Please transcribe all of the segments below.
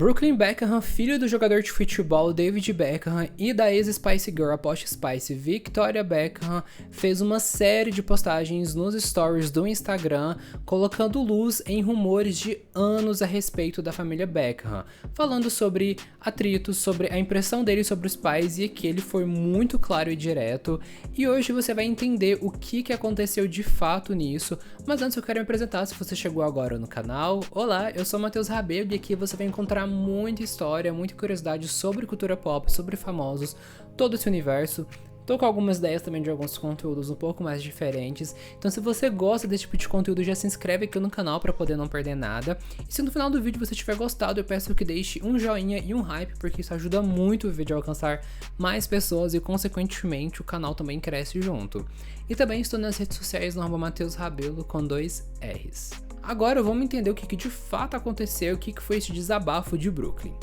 Brooklyn Beckham, filho do jogador de futebol David Beckham e da ex-Spice Girl, a Posh Spice Victoria Beckham, fez uma série de postagens nos stories do Instagram, colocando luz em rumores de anos a respeito da família Beckham, falando sobre atritos, sobre a impressão dele sobre os pais e que ele foi muito claro e direto. E hoje você vai entender o que aconteceu de fato nisso, mas antes eu quero me apresentar se você chegou agora no canal. Olá, eu sou Matheus Rabelo e aqui você vai encontrar muita história, muita curiosidade sobre cultura pop, sobre famosos, todo esse universo. Tô com algumas ideias também de alguns conteúdos um pouco mais diferentes, então se você gosta desse tipo de conteúdo já se inscreve aqui no canal para poder não perder nada. E se no final do vídeo você tiver gostado, eu peço que deixe um joinha e um hype, porque isso ajuda muito o vídeo a alcançar mais pessoas e consequentemente o canal também cresce junto. E também estou nas redes sociais no @Matheus Rabelo com 2 R's. Agora vamos entender o que de fato aconteceu, o que foi esse desabafo de Brooklyn.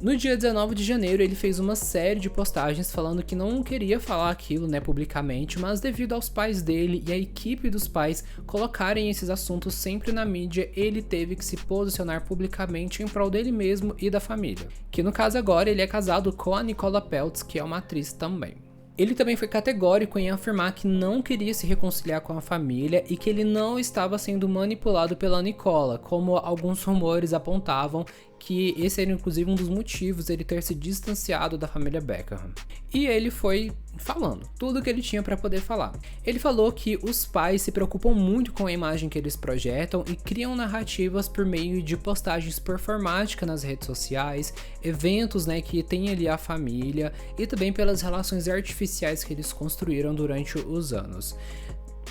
No dia 19 de janeiro ele fez uma série de postagens falando que não queria falar aquilo, publicamente, mas devido aos pais dele e a equipe dos pais colocarem esses assuntos sempre na mídia, ele teve que se posicionar publicamente em prol dele mesmo e da família. Que no caso agora ele é casado com a Nicola Peltz, que é uma atriz também. Ele também foi categórico em afirmar que não queria se reconciliar com a família e que ele não estava sendo manipulado pela Nicola, como alguns rumores apontavam que esse era inclusive um dos motivos dele ter se distanciado da família Beckham. E ele foi falando tudo o que ele tinha para poder falar. Ele falou que os pais se preocupam muito com a imagem que eles projetam e criam narrativas por meio de postagens performáticas nas redes sociais, eventos que tem ali a família e também pelas relações artificiais que eles construíram durante os anos.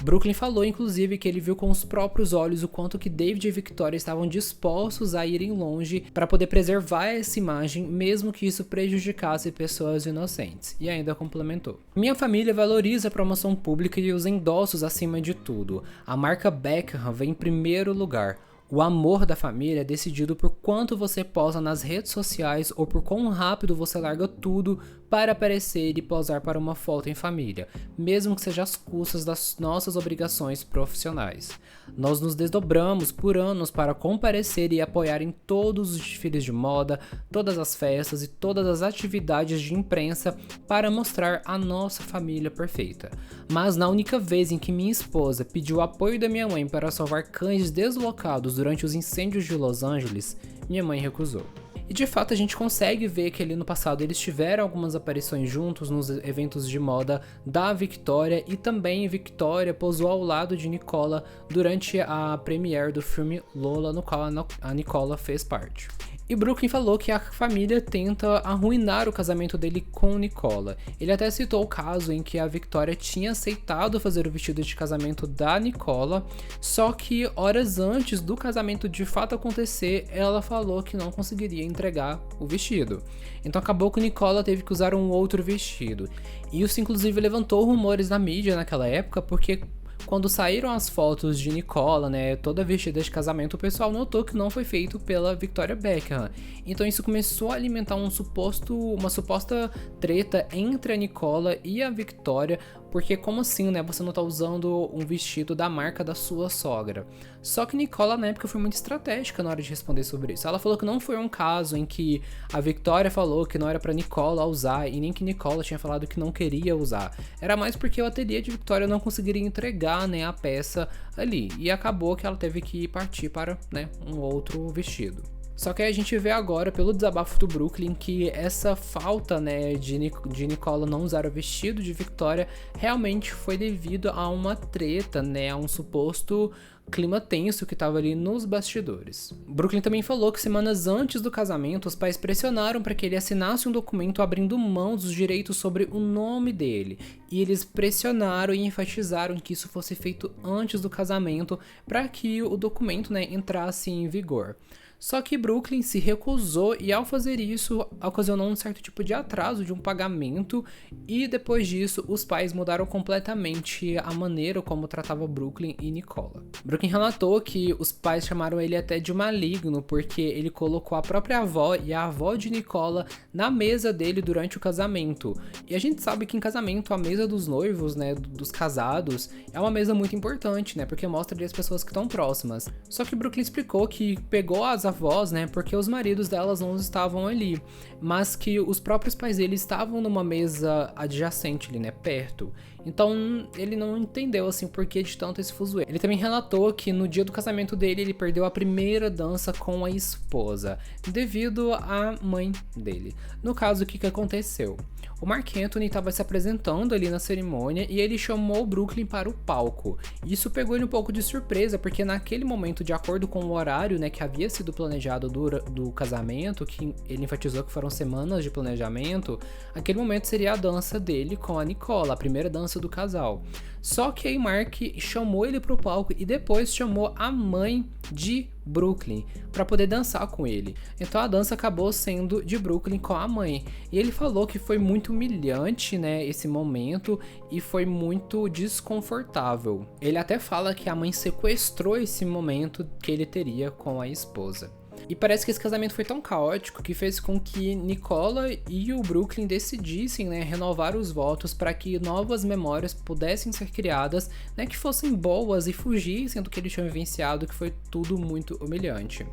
Brooklyn falou inclusive que ele viu com os próprios olhos o quanto que David e Victoria estavam dispostos a irem longe para poder preservar essa imagem, mesmo que isso prejudicasse pessoas inocentes, e ainda complementou: minha família valoriza a promoção pública e os endossos acima de tudo. A marca Beckham vem em primeiro lugar. O amor da família é decidido por quanto você posa nas redes sociais ou por quão rápido você larga tudo para aparecer e posar para uma foto em família, mesmo que seja às custas das nossas obrigações profissionais. Nós nos desdobramos por anos para comparecer e apoiar em todos os desfiles de moda, todas as festas e todas as atividades de imprensa para mostrar a nossa família perfeita. Mas na única vez em que minha esposa pediu o apoio da minha mãe para salvar cães deslocados durante os incêndios de Los Angeles, minha mãe recusou. E de fato a gente consegue ver que ali no passado eles tiveram algumas aparições juntos nos eventos de moda da Victoria, e também Victoria posou ao lado de Nicola durante a premiere do filme Lola, no qual a Nicola fez parte. E Brooklyn falou que a família tenta arruinar o casamento dele com Nicola. Ele até citou o caso em que a Victoria tinha aceitado fazer o vestido de casamento da Nicola, só que horas antes do casamento de fato acontecer, ela falou que não conseguiria entregar o vestido. Então acabou que Nicola teve que usar um outro vestido. E isso inclusive levantou rumores na mídia naquela época, porque quando saíram as fotos de Nicola, toda vestida de casamento, o pessoal notou que não foi feito pela Victoria Beckham. Então isso começou a alimentar uma suposta treta entre a Nicola e a Victoria, porque como assim, você não tá usando um vestido da marca da sua sogra? Só que Nicola na época foi muito estratégica na hora de responder sobre isso. Ela falou que não foi um caso em que a Victoria falou que não era pra Nicola usar e nem que Nicola tinha falado que não queria usar. Era mais porque o ateliê de Victoria não conseguiria entregar a peça ali, e acabou que ela teve que partir para um outro vestido. Só que a gente vê agora, pelo desabafo do Brooklyn, que essa falta de Nicola não usar o vestido de Victoria realmente foi devido a uma treta, a um suposto clima tenso que estava ali nos bastidores. Brooklyn também falou que semanas antes do casamento, os pais pressionaram para que ele assinasse um documento abrindo mão dos direitos sobre o nome dele. E eles pressionaram e enfatizaram que isso fosse feito antes do casamento para que o documento entrasse em vigor. Só que Brooklyn se recusou e ao fazer isso ocasionou um certo tipo de atraso de um pagamento, e depois disso os pais mudaram completamente a maneira como tratava Brooklyn e Nicola. Brooklyn relatou que os pais chamaram ele até de maligno porque ele colocou a própria avó e a avó de Nicola na mesa dele durante o casamento. E a gente sabe que em casamento a mesa dos noivos, dos casados, é uma mesa muito importante, porque mostra ali as pessoas que estão próximas. Só que Brooklyn explicou que pegou as avós, né, porque os maridos delas não estavam ali, mas que os próprios pais dele estavam numa mesa adjacente ali, né, perto. Então ele não entendeu assim o porquê de tanto esse fuzuê. Ele também relatou que no dia do casamento dele ele perdeu a primeira dança com a esposa, devido à mãe dele. No caso, o que aconteceu? O Marc Anthony estava se apresentando ali na cerimônia e ele chamou o Brooklyn para o palco. Isso pegou ele um pouco de surpresa, porque naquele momento, de acordo com o horário, né, que havia sido planejado do casamento, que ele enfatizou que foram semanas de planejamento, aquele momento seria a dança dele com a Nicola, a primeira dança do casal. Só que aí Marc chamou ele para o palco e depois chamou a mãe de Brooklyn para poder dançar com ele. Então a dança acabou sendo de Brooklyn com a mãe. E ele falou que foi muito humilhante, né, esse momento, e foi muito desconfortável. Ele até fala que a mãe sequestrou esse momento que ele teria com a esposa. E parece que esse casamento foi tão caótico que fez com que Nicola e o Brooklyn decidissem, né, renovar os votos para que novas memórias pudessem ser criadas, né, que fossem boas e fugissem do que eles tinham vivenciado, que foi tudo muito humilhante.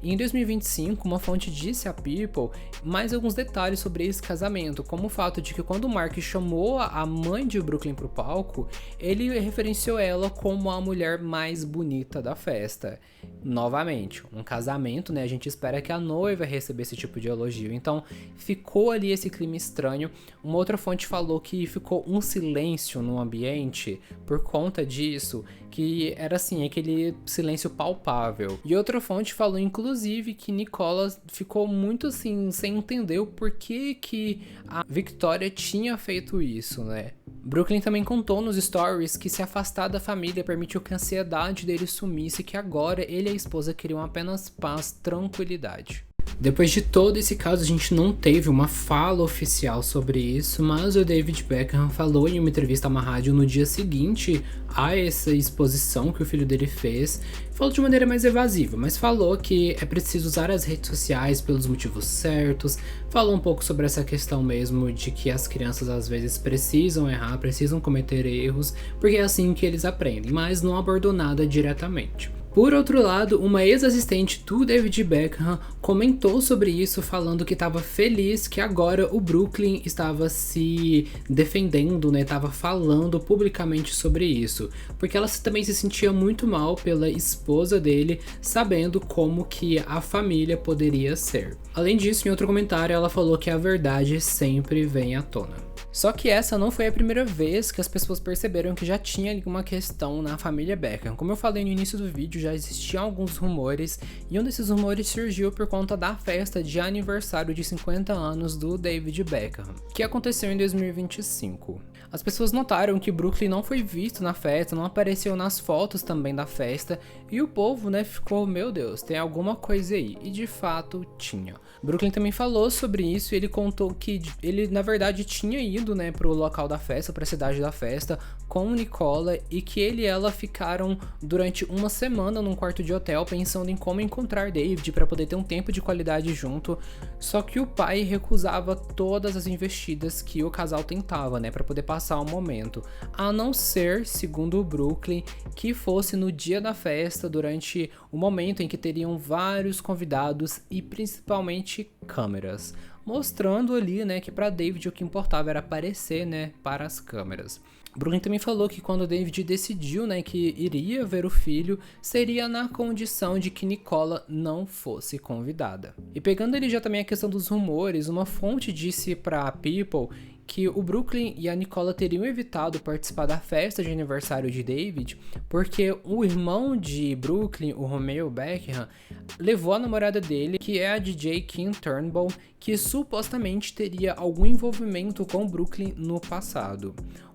E em 2025, uma fonte disse a People mais alguns detalhes sobre esse casamento, como o fato de que quando o Marc chamou a mãe de Brooklyn para o palco, ele referenciou ela como a mulher mais bonita da festa. Novamente, um casamento, né? A gente espera que a noiva receba esse tipo de elogio. Então, ficou ali esse clima estranho. Uma outra fonte falou que ficou um silêncio no ambiente por conta disso, que era assim, aquele silêncio palpável. E outra fonte falou, inclusive, que Nicola ficou muito assim, sem entender o porquê que a Victoria tinha feito isso, né? Brooklyn também contou nos stories que se afastar da família permitiu que a ansiedade dele sumisse e que agora ele e a esposa queriam apenas paz, tranquilidade. Depois de todo esse caso, a gente não teve uma fala oficial sobre isso, mas o David Beckham falou em uma entrevista a uma rádio no dia seguinte a essa exposição que o filho dele fez. Falou de maneira mais evasiva, mas falou que é preciso usar as redes sociais pelos motivos certos. Falou um pouco sobre essa questão mesmo de que as crianças às vezes precisam errar, precisam cometer erros, porque é assim que eles aprendem, mas não abordou nada diretamente. Por outro lado, uma ex-assistente do David Beckham comentou sobre isso, falando que estava feliz que agora o Brooklyn estava se defendendo, né? Estava falando publicamente sobre isso, porque ela também se sentia muito mal pela esposa dele, sabendo como que a família poderia ser. Além disso, em outro comentário, ela falou que a verdade sempre vem à tona. Só que essa não foi a primeira vez que as pessoas perceberam que já tinha alguma questão na família Beckham. Como eu falei no início do vídeo, já existiam alguns rumores, e um desses rumores surgiu por conta da festa de aniversário de 50 anos do David Beckham, que aconteceu em 2025. As pessoas notaram que Brooklyn não foi visto na festa, não apareceu nas fotos também da festa, e o povo, né, ficou, meu Deus, tem alguma coisa aí, e de fato tinha. Brooklyn também falou sobre isso, e ele contou que ele na verdade tinha ido, né, pro local da festa, pra cidade da festa, com Nicola, e que ele e ela ficaram durante uma semana num quarto de hotel pensando em como encontrar David para poder ter um tempo de qualidade junto, só que o pai recusava todas as investidas que o casal tentava, né, para poder passar o momento, a não ser, segundo o Brooklyn, que fosse no dia da festa, durante o momento em que teriam vários convidados e principalmente câmeras, mostrando ali, né, que para David o que importava era aparecer, né, para as câmeras. Brooklyn também falou que quando David decidiu, né, que iria ver o filho, seria na condição de que Nicola não fosse convidada. E pegando ali já também a questão dos rumores, uma fonte disse para People que o Brooklyn e a Nicola teriam evitado participar da festa de aniversário de David porque o irmão de Brooklyn, o Romeo Beckham, levou a namorada dele, que é a DJ Kim Turnbull, que supostamente teria algum envolvimento com Brooklyn no passado.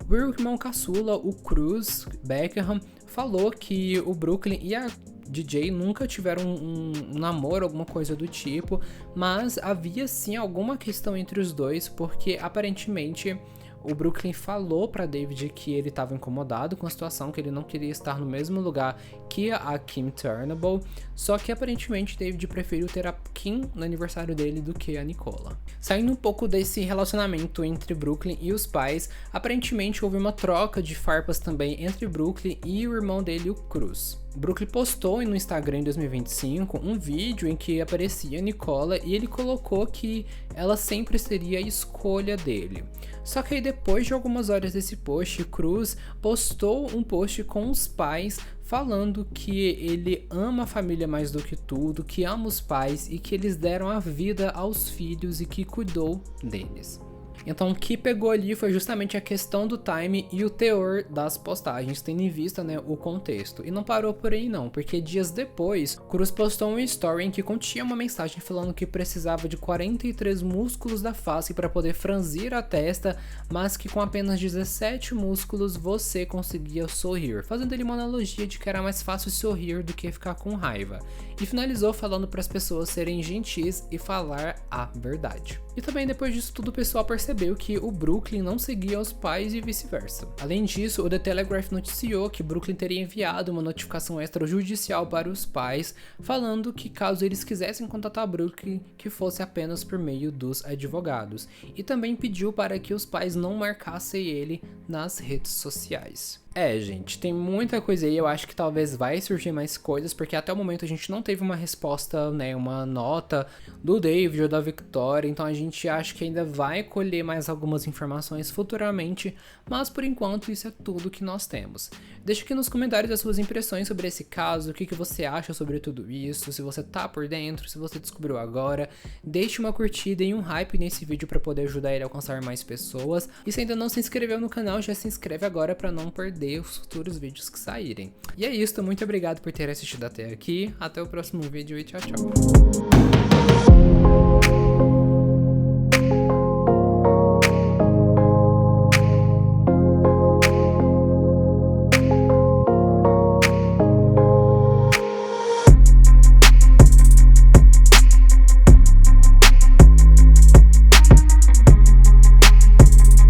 O irmão caçula, o Cruz Beckham, falou que o Brooklyn e a DJ nunca tiveram um namoro, alguma coisa do tipo, mas havia sim alguma questão entre os dois, porque aparentemente o Brooklyn falou para David que ele estava incomodado com a situação, que ele não queria estar no mesmo lugar que a Kim Turnbull, só que aparentemente David preferiu ter a Kim no aniversário dele do que a Nicola. Saindo um pouco desse relacionamento entre Brooklyn e os pais, aparentemente houve uma troca de farpas também entre Brooklyn e o irmão dele, o Cruz. Brooklyn postou no Instagram em 2025 um vídeo em que aparecia Nicola e ele colocou que ela sempre seria a escolha dele. Só que aí depois de algumas horas desse post, Cruz postou um post com os pais falando que ele ama a família mais do que tudo, que ama os pais e que eles deram a vida aos filhos e que cuidou deles. Então o que pegou ali foi justamente a questão do time e o teor das postagens, tendo em vista, né, o contexto. E não parou por aí não, porque dias depois, Cruz postou um story em que continha uma mensagem falando que precisava de 43 músculos da face para poder franzir a testa, mas que com apenas 17 músculos você conseguia sorrir, fazendo ele uma analogia de que era mais fácil sorrir do que ficar com raiva. E finalizou falando para as pessoas serem gentis e falar a verdade. E também depois disso tudo o pessoal percebeu que o Brooklyn não seguia os pais e vice-versa. Além disso, o The Telegraph noticiou que Brooklyn teria enviado uma notificação extrajudicial para os pais, falando que caso eles quisessem contatar Brooklyn, que fosse apenas por meio dos advogados. E também pediu para que os pais não marcassem ele nas redes sociais. Gente, tem muita coisa aí, eu acho que talvez vai surgir mais coisas, porque até o momento a gente não teve uma resposta, né, uma nota do David ou da Victoria, então a gente acha que ainda vai colher mais algumas informações futuramente, mas por enquanto isso é tudo que nós temos. Deixa aqui nos comentários as suas impressões sobre esse caso, o que você acha sobre tudo isso, se você tá por dentro, se você descobriu agora, deixe uma curtida e um hype nesse vídeo para poder ajudar ele a alcançar mais pessoas, e se ainda não se inscreveu no canal, já se inscreve agora para não perder os futuros vídeos que saírem. E é isso, muito obrigado por ter assistido até aqui, até o próximo vídeo e tchau, tchau.